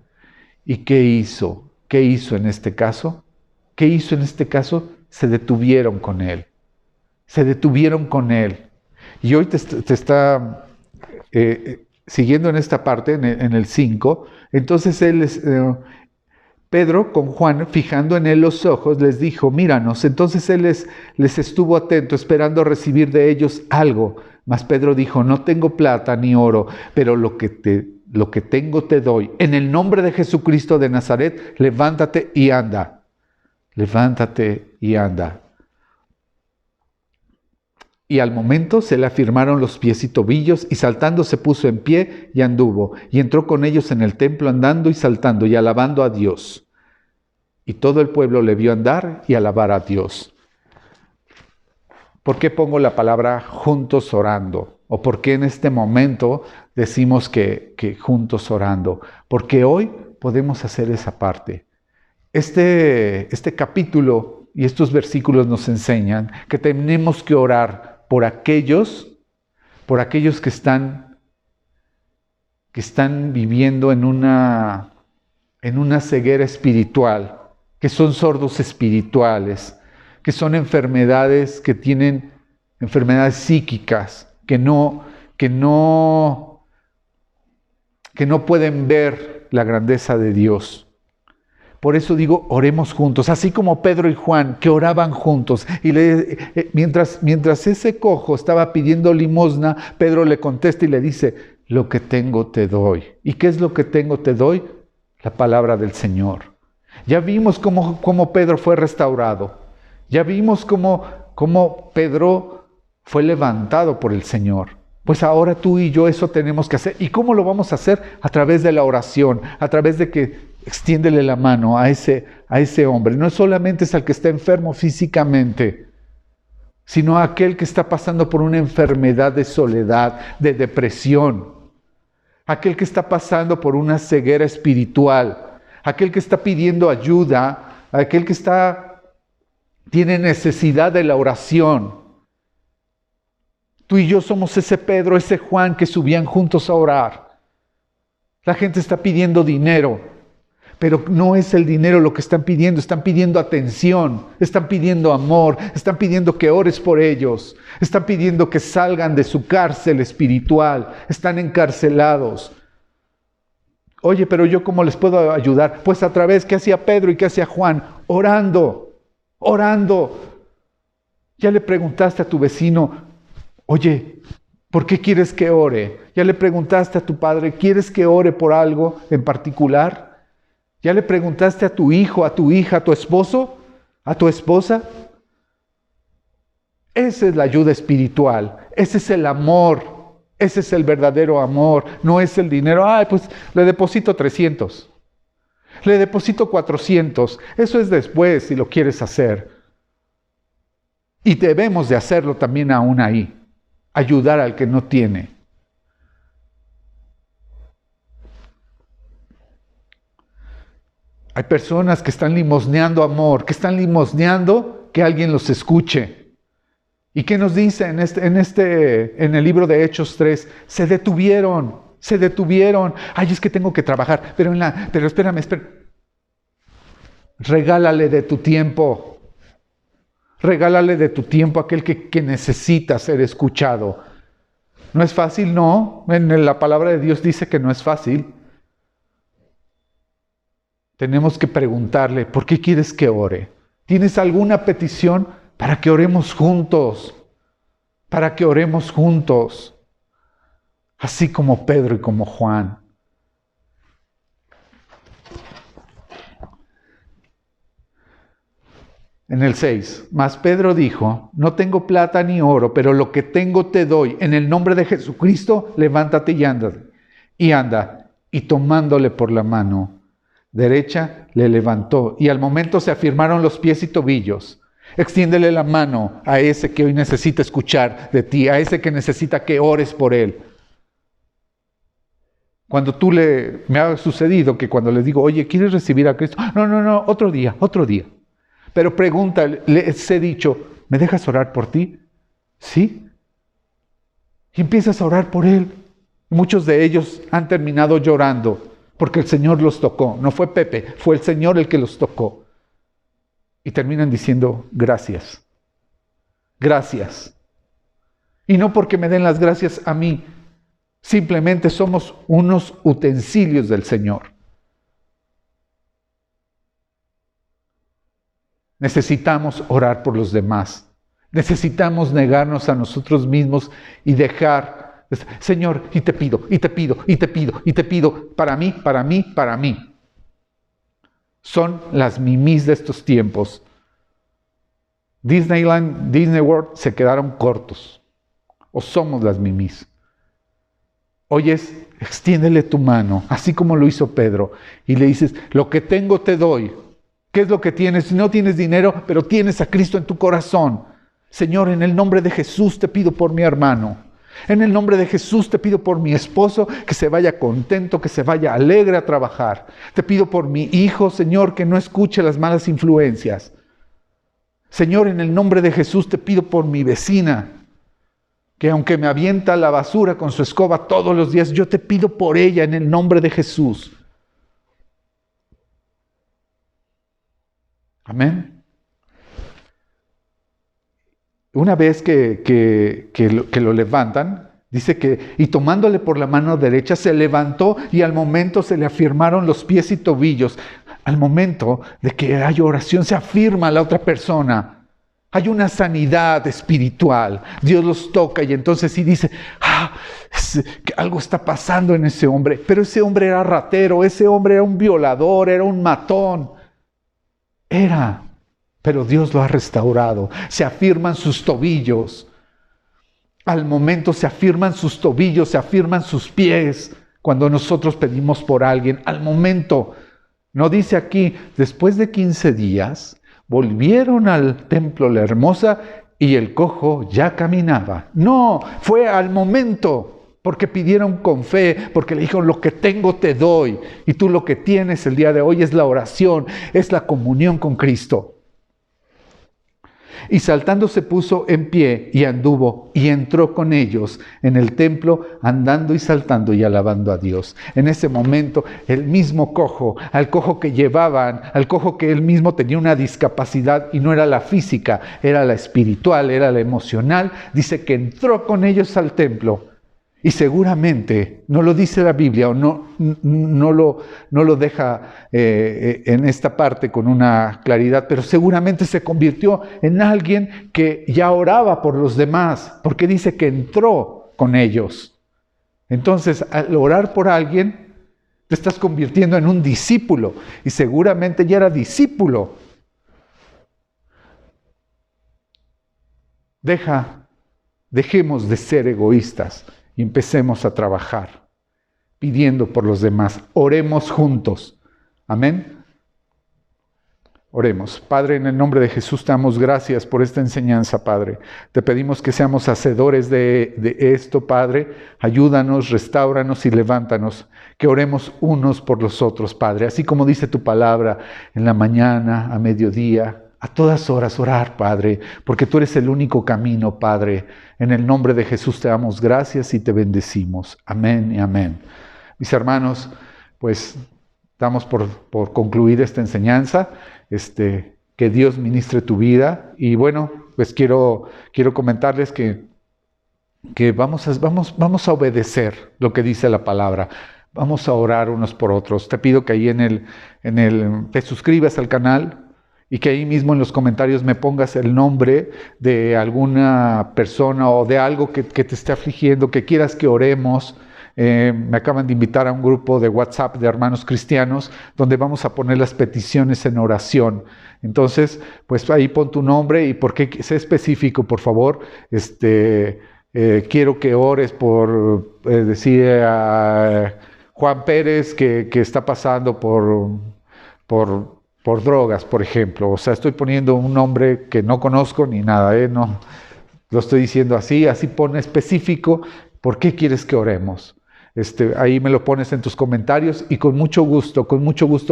¿Y qué hizo? ¿Qué hizo en este caso? ¿Qué hizo en este caso? Se detuvieron con él. Se detuvieron con él. Y hoy te está siguiendo en esta parte, en el 5. Entonces Pedro, con Juan, fijando en él los ojos, les dijo, míranos. Entonces él les estuvo atento, esperando recibir de ellos algo. Mas Pedro dijo, no tengo plata ni oro, pero lo que tengo te doy. En el nombre de Jesucristo de Nazaret, levántate y anda. Levántate y anda. Y al momento se le afirmaron los pies y tobillos, y saltando se puso en pie y anduvo. Y entró con ellos en el templo andando y saltando y alabando a Dios. Y todo el pueblo le vio andar y alabar a Dios. ¿Por qué pongo la palabra juntos orando? ¿O por qué en este momento decimos que juntos orando? Porque hoy podemos hacer esa parte. Este capítulo y estos versículos nos enseñan que tenemos que orar por aquellos que están viviendo en una ceguera espiritual, que son sordos espirituales, que son enfermedades, que tienen enfermedades psíquicas, que no pueden ver la grandeza de Dios. Por eso digo, oremos juntos, así como Pedro y Juan, que oraban juntos. Y mientras ese cojo estaba pidiendo limosna, Pedro le contesta y le dice, lo que tengo te doy. ¿Y qué es lo que tengo te doy? La palabra del Señor. Ya vimos cómo Pedro fue restaurado. Ya vimos cómo Pedro fue levantado por el Señor. Pues ahora tú y yo eso tenemos que hacer. ¿Y cómo lo vamos a hacer? A través de la oración, a través de que extiéndele la mano a ese hombre. No solamente es al que está enfermo físicamente, sino a aquel que está pasando por una enfermedad de soledad, de depresión, aquel que está pasando por una ceguera espiritual, aquel que está pidiendo ayuda, aquel que tiene necesidad de la oración. Tú y yo somos ese Pedro, ese Juan que subían juntos a orar. La gente está pidiendo dinero, pero no es el dinero lo que están pidiendo atención, están pidiendo amor, están pidiendo que ores por ellos, están pidiendo que salgan de su cárcel espiritual, están encarcelados. Oye, pero yo ¿cómo les puedo ayudar? Pues a través, ¿qué hacía Pedro y qué hacía Juan? Orando. Ya le preguntaste a tu vecino, oye, ¿por qué quieres que ore? Ya le preguntaste a tu padre, ¿quieres que ore por algo en particular? ¿Ya le preguntaste a tu hijo, a tu hija, a tu esposo, a tu esposa? Esa es la ayuda espiritual, ese es el amor, ese es el verdadero amor, no es el dinero. Ay, pues le deposito 300, le deposito 400, eso es después si lo quieres hacer. Y debemos de hacerlo también aún ahí, ayudar al que no tiene. Hay personas que están limosneando amor, que están limosneando que alguien los escuche. ¿Y qué nos dice en el libro de Hechos 3? Se detuvieron. Ay, es que tengo que trabajar, pero espérame. Regálale de tu tiempo. Regálale de tu tiempo a aquel que necesita ser escuchado. ¿No es fácil? No. En la palabra de Dios dice que no es fácil. Tenemos que preguntarle, ¿por qué quieres que ore? ¿Tienes alguna petición? Para que oremos juntos. Para que oremos juntos. Así como Pedro y como Juan. En el 6, mas Pedro dijo, no tengo plata ni oro, pero lo que tengo te doy. En el nombre de Jesucristo, levántate y anda. Y tomándole por la mano derecha, le levantó. Y al momento se afirmaron los pies y tobillos. Extiéndele la mano a ese que hoy necesita escuchar de ti, a ese que necesita que ores por él. Cuando me ha sucedido que cuando les digo, oye, ¿quieres recibir a Cristo? No, otro día. Pero pregunta, les he dicho, ¿me dejas orar por ti? ¿Sí? Y empiezas a orar por él. Muchos de ellos han terminado llorando porque el Señor los tocó. No fue Pepe, fue el Señor el que los tocó. Y terminan diciendo, gracias. Gracias. Y no porque me den las gracias a mí. Simplemente somos unos utensilios del Señor. Necesitamos orar por los demás. Necesitamos negarnos a nosotros mismos y dejar, Señor, y te pido, para mí. Son las mimís de estos tiempos. Disneyland, Disney World se quedaron cortos. O somos las mimís. Oyes, extiéndele tu mano, así como lo hizo Pedro, y le dices, lo que tengo te doy. ¿Qué es lo que tienes? Si no tienes dinero, pero tienes a Cristo en tu corazón. Señor, en el nombre de Jesús te pido por mi hermano. En el nombre de Jesús te pido por mi esposo, que se vaya contento, que se vaya alegre a trabajar. Te pido por mi hijo, Señor, que no escuche las malas influencias. Señor, en el nombre de Jesús te pido por mi vecina, que aunque me avienta la basura con su escoba todos los días, yo te pido por ella en el nombre de Jesús. Amén. Una vez que lo levantan, dice que, y tomándole por la mano derecha, se levantó y al momento se le afirmaron los pies y tobillos. Al momento de que hay oración, se afirma a la otra persona. Hay una sanidad espiritual. Dios los toca y entonces sí dice, que algo está pasando en ese hombre. Pero ese hombre era ratero, ese hombre era un violador, era un matón. Pero Dios lo ha restaurado. Se afirman sus tobillos. Al momento se afirman sus tobillos, se afirman sus pies. Cuando nosotros pedimos por alguien, al momento No dice aquí, después de 15 días, volvieron al templo la hermosa y el cojo ya caminaba. No, fue al momento, porque pidieron con fe, porque le dijeron, lo que tengo te doy. Y tú lo que tienes el día de hoy es la oración, es la comunión con Cristo. Y saltando se puso en pie y anduvo y entró con ellos en el templo, andando y saltando y alabando a Dios. En ese momento, el mismo cojo, al cojo que llevaban, al cojo que él mismo tenía una discapacidad y no era la física, era la espiritual, era la emocional, dice que entró con ellos al templo. Y seguramente, no lo dice la Biblia o no lo deja en esta parte con una claridad, pero seguramente se convirtió en alguien que ya oraba por los demás, porque dice que entró con ellos. Entonces, al orar por alguien, te estás convirtiendo en un discípulo, y seguramente ya era discípulo. Dejemos de ser egoístas. Y empecemos a trabajar, pidiendo por los demás. Oremos juntos. Amén. Oremos. Padre, en el nombre de Jesús te damos gracias por esta enseñanza, Padre. Te pedimos que seamos hacedores de esto, Padre. Ayúdanos, restáuranos y levántanos. Que oremos unos por los otros, Padre. Así como dice tu palabra, en la mañana, a mediodía, a todas horas orar, Padre, porque tú eres el único camino, Padre. En el nombre de Jesús te damos gracias y te bendecimos. Amén y amén. Mis hermanos, pues damos por concluir esta enseñanza. Que Dios ministre tu vida. Y bueno, pues quiero comentarles que vamos a obedecer lo que dice la palabra. Vamos a orar unos por otros. Te pido que ahí te suscribas al canal, y que ahí mismo en los comentarios me pongas el nombre de alguna persona o de algo que te esté afligiendo, que quieras que oremos. Me acaban de invitar a un grupo de WhatsApp de hermanos cristianos, donde vamos a poner las peticiones en oración. Entonces, pues ahí pon tu nombre y sé específico, por favor. Quiero que ores por decir a Juan Pérez que está pasando por drogas, por ejemplo. O sea, estoy poniendo un nombre que no conozco ni nada, no lo estoy diciendo así pone específico por qué quieres que oremos. Ahí me lo pones en tus comentarios y con mucho gusto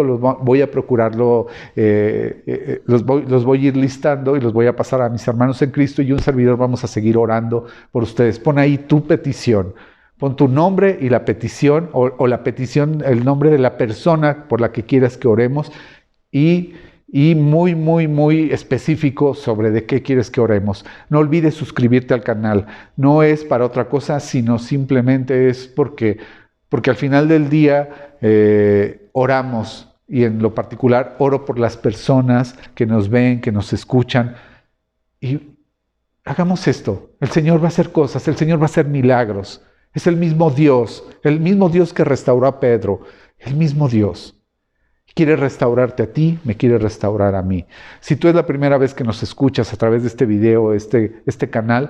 los voy a procurarlo, los voy a ir listando y los voy a pasar a mis hermanos en Cristo, y un servidor vamos a seguir orando por ustedes. Pon ahí tu petición. Pon tu nombre y la petición, o la petición, el nombre de la persona por la que quieras que oremos, y muy, muy, muy específico sobre de qué quieres que oremos. No olvides suscribirte al canal. No es para otra cosa, sino simplemente es porque al final del día oramos, y en lo particular oro por las personas que nos ven, que nos escuchan. Y hagamos esto. El Señor va a hacer cosas, el Señor va a hacer milagros. Es el mismo Dios que restauró a Pedro, el mismo Dios. Quiere restaurarte a ti, me quiere restaurar a mí. Si tú es la primera vez que nos escuchas a través de este video, este canal,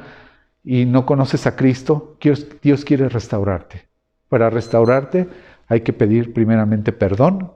y no conoces a Cristo, Dios quiere restaurarte. Para restaurarte hay que pedir primeramente perdón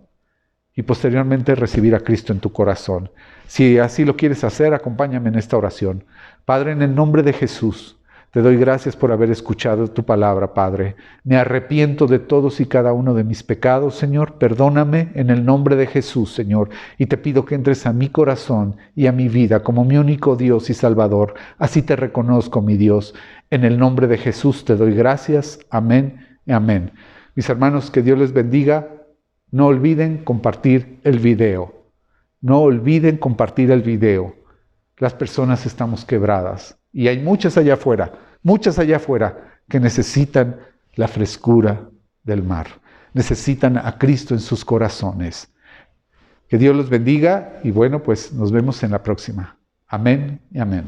y posteriormente recibir a Cristo en tu corazón. Si así lo quieres hacer, acompáñame en esta oración. Padre, en el nombre de Jesús, te doy gracias por haber escuchado tu palabra, Padre. Me arrepiento de todos y cada uno de mis pecados, Señor. Perdóname en el nombre de Jesús, Señor. Y te pido que entres a mi corazón y a mi vida como mi único Dios y Salvador. Así te reconozco, mi Dios. En el nombre de Jesús te doy gracias. Amén y amén. Mis hermanos, que Dios les bendiga. No olviden compartir el video. No olviden compartir el video. Las personas estamos quebradas. Y hay muchas allá afuera que necesitan la frescura del mar. Necesitan a Cristo en sus corazones. Que Dios los bendiga y bueno, pues nos vemos en la próxima. Amén y amén.